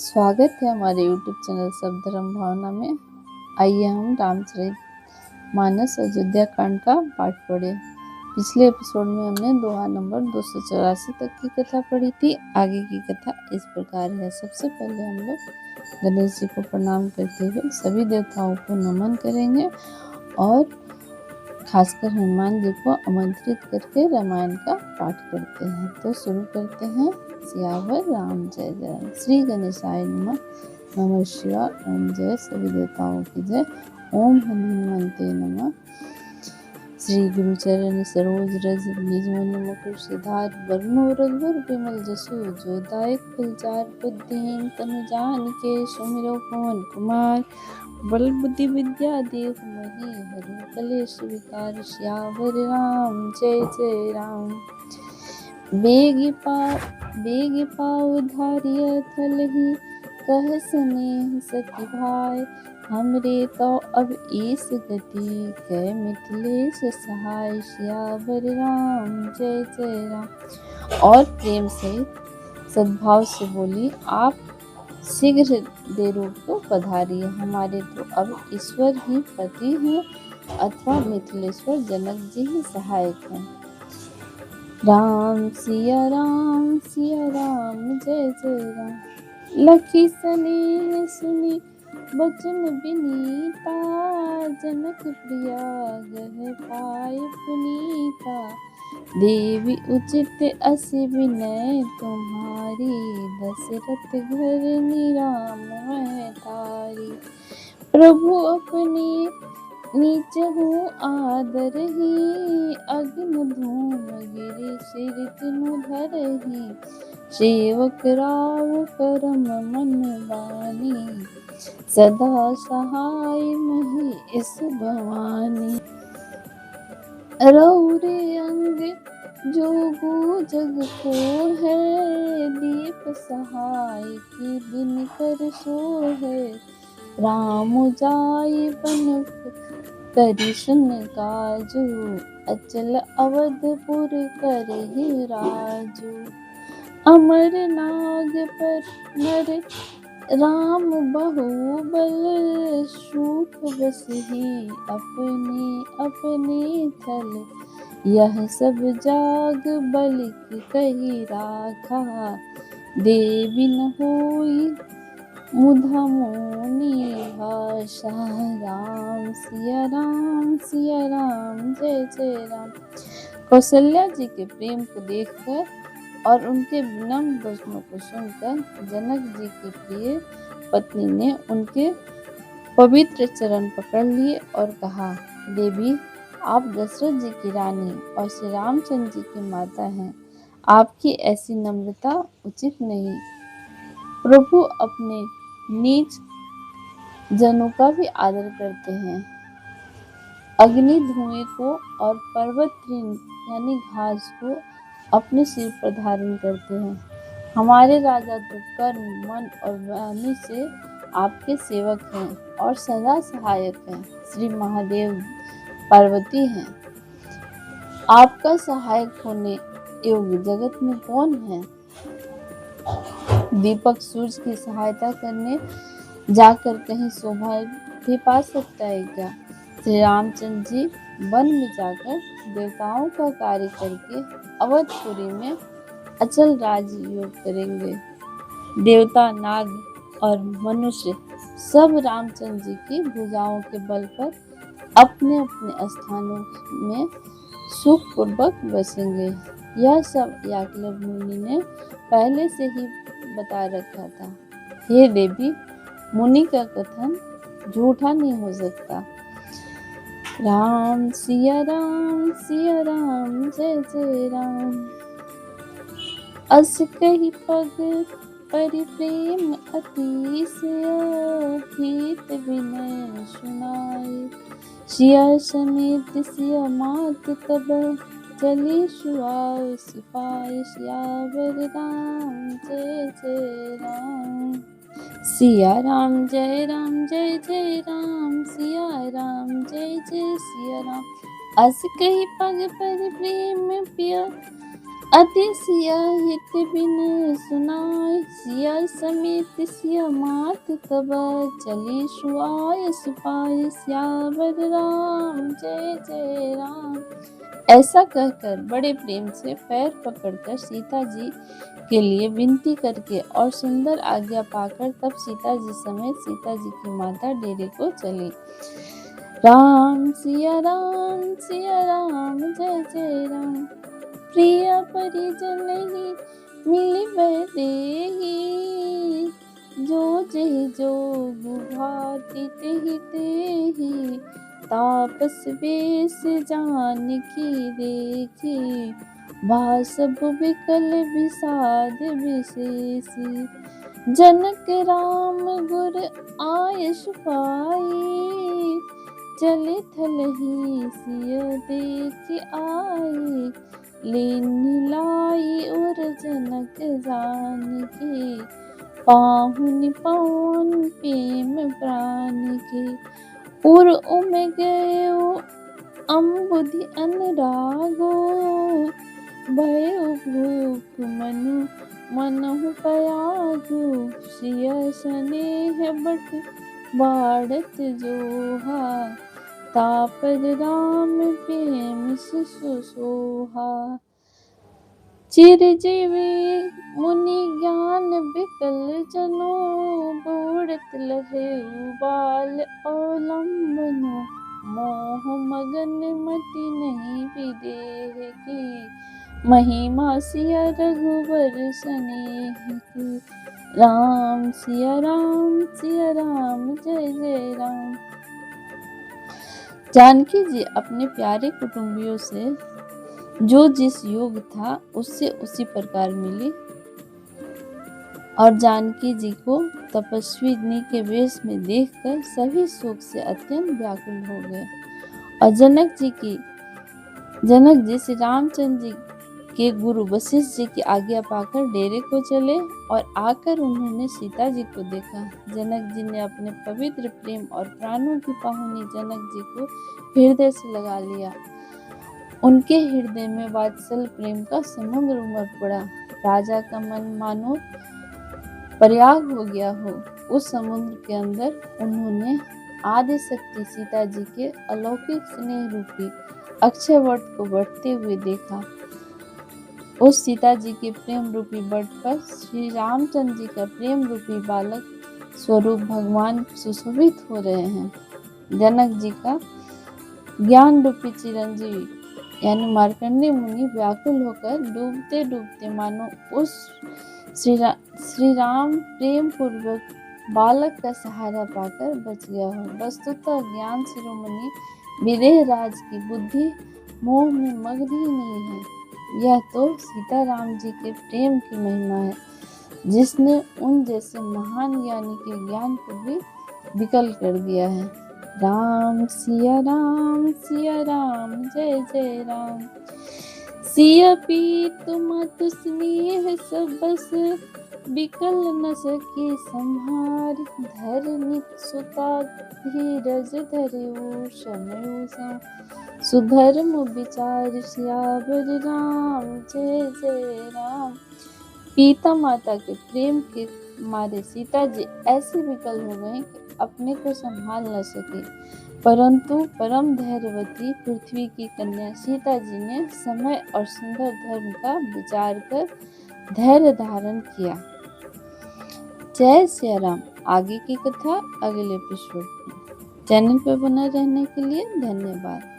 स्वागत है हमारे YouTube चैनल सब धर्म भावना में। आइए हम रामचरितमानस अयोध्या कांड का पाठ पढ़े। पिछले एपिसोड में हमने दोहा नंबर 284 तक की कथा पढ़ी थी। आगे की कथा इस प्रकार है। सबसे पहले हम लोग गणेश जी को प्रणाम करते हुए सभी देवताओं को नमन करेंगे और खासकर हनुमान जी को आमंत्रित करके रामायण का पाठ करते हैं। तो शुरू करते हैं। सियावर राम जय जय राम। श्री गणेशाय नमः। नमः शिवाय। ओम जय। सभी देवताओं की जय। ओम हनुमंते नमः। श्री गुरु चरण सरोज रज निज मन मुकुर सिधार वरणो रघुवर विमल जसु जो दायक फलचार बुद्धिहीन तनु जानिके सुमिरो पवन कुमार बल बुद्धि विद्या देव मोहि हरु कलेश विकार सियावर राम जय जय राम। बेगी पाव धारिय थलहि कह स्नेह सखी भाई हमरे तो अब इस गति कै मिथिलेश सहाय सियावर राम जय जय राम। और प्रेम से सद्भाव से बोली, आप शीघ्र देरूप को पधारिए। हमारे तो अब ईश्वर ही पति हैं अथवा मिथिलेश्वर जनक जी ही सहायक हैं। राम सिया राम जय जय राम। लखी सने सुनी बचन विनीता जनक प्रिया गह पाए पुनीता देवी उचित अस विनय तुम्हारी दशरथ घर निराम है तारी। प्रभु अपने नीच हूँ आदर ही अग्नि धूम गिरि सिर तिनु धरहि सेवक राव करम मन बानी सदा सहाय मही इस भवानी। रौरे अंग जोगु जग को है दीप सहाय की दिन कर सो है। राम जाय बन करि सुन काजू अचल अवधपुर करहि राजू। अमर नाग पर नर राम बहुबल सूख बसहि अपने थल यह सब जाग बलिक कही राखा देवी न होई मुधा मोनी भाषा। राम सिया राम जय जय राम। कौशल्या जी के प्रेम को देखकर और उनके विनम्र वचनों को सुनकर जनक जी की प्रिय पत्नी ने उनके पवित्र चरण पकड़ लिए और कहा, देवी आप दशरथ जी की रानी और श्री रामचंद्र जी की माता हैं। आपकी ऐसी नम्रता उचित नहीं। प्रभु अपने नीच जनों का भी आदर करते हैं। अग्नि धुएं को और पर्वत तृण यानी घास को अपने सिर पर धारण करते हैं। हमारे राजा तो कर्म मन और वाणी से आपके सेवक हैं और सदा सहायक हैं। श्री महादेव पार्वती हैं। आपका सहायक होने योग्य जगत में कौन है। दीपक सूरज की सहायता करने जाकर कहीं शोभा भी पा सकता है क्या। श्री रामचंद्र जी वन में जाकर देवताओं का कार्य करके अवधपुरी में अचल राजयोग करेंगे। देवता नाग और मनुष्य सब रामचंद्र जी की भुजाओं के बल पर अपने अपने स्थानों में सुखपूर्वक बसेंगे। यह सब याज्ञवल्क्य मुनि ने पहले से ही बता रखा था। हे देवी, मुनि का कथन झूठा नहीं हो सकता। राम सिया राम जय जय राम। अस कहि पग परिप्रेम अतिशय हित विनय सुनाए। सिया समेत सिया मात तब चली सुआव सिपाही सियावर राम जय जय राम। सिया राम जय जय राम सिया राम जय जय सिया राम। अस कहि पग पर प्रेम पिया अति सिया हित बिन सुनाय, सिया समेत सिया मात तब, चली सुआय सिपाही सियावर राम जय जय राम। ऐसा कहकर बड़े प्रेम से पैर पकड़कर सीता जी के लिए विनती करके और सुंदर आज्ञा पाकर तब सीता जी समेत सीता जी की माता डेरे को चली। राम सिया राम जय जय राम। प्रिय परिजन ही मिली देही, जो जेहि जोगु भाति तेहि तेहि, तापस बेस जानकी देखी, भासब विकल विषाद विशेषी। जनक राम गुर आयस पाई, चले थलहि सिय देख आई, लेनि लाई और जनक जानकी, पाहुन पवन प्रेम प्राण के। उर उम गयो अम्बुधि अनुरागो, भयो भूख मनु मनहु पयागो, सिय स्नेह बट बाढ़त जोहा, तापर राम प्रेम सुसोहा। चिरजीवी मुनि ज्ञान विकल जनो, बूढ़त लहे बाल अवलंबनो, मोह मगन मति नहीं विदेह की, महिमा सिया रघुवर स्नेह की। राम सिया राम जय जय राम। जानकी जी अपने प्यारे कुटुंबियों से जो जिस योग था उससे उसी प्रकार मिली और जानकी जी को तपस्विनी के वेश में देखकर सभी शोक से अत्यंत व्याकुल हो गए और जनक जी श्री रामचंद्र जी के गुरु वशिष्ठ जी की आज्ञा पाकर डेरे को चले और आकर उन्होंने सीता जी को देखा। जनक जी ने अपने पवित्र प्रेम और प्राणों की पाहुनी जनक जी को हृदय से लगा लिया। उनके हृदय में वात्सल प्रेम का समुद्र उमड़ पड़ा। राजा का मन मानो प्रयाग हो गया हो। उस समुद्र के अंदर उन्होंने आदि शक्ति सीता जी के अलौकिक स्नेह रूपी अक्षय वट को बढ़ते हुए देखा। उस सीता जी के प्रेम रूपी वट पर श्री रामचंद्र जी का प्रेम रूपी बालक स्वरूप भगवान सुशोभित हो रहे हैं। जनक जी का ज्ञान रूपी चिरंजीवी यानी मार्कंडेय मुनि व्याकुल होकर डूबते डूबते मानो उस श्री राम प्रेम पूर्वक बालक का सहारा पाकर बच गया हो। वस्तुतः ज्ञान शिरोमणि विदेह राज की बुद्धि मोह में मग्न ही नहीं है। यह तो सीता राम जी के प्रेम की महिमा है जिसने उन जैसे महान ज्ञानी के ज्ञान को भी विकल कर दिया है। राम सिया राम जय जय राम। सिया पीत मातु स्नेह सब बस, विकल न सके संहार, धरनी सुता धीरज धरऊ समय सुधर्म विचार, सियावर राम जय जय राम। पिता माता के प्रेम के मारे सीता जी ऐसे विकल हो गए कि अपने को संभाल न सके, परंतु परम धैर्यवती पृथ्वी की कन्या सीता जी ने समय और सुंदर धर्म का विचार कर धैर्य धारण किया। जय श्री राम। आगे की कथा अगले एपिसोड में। चैनल पर बना रहने के लिए धन्यवाद।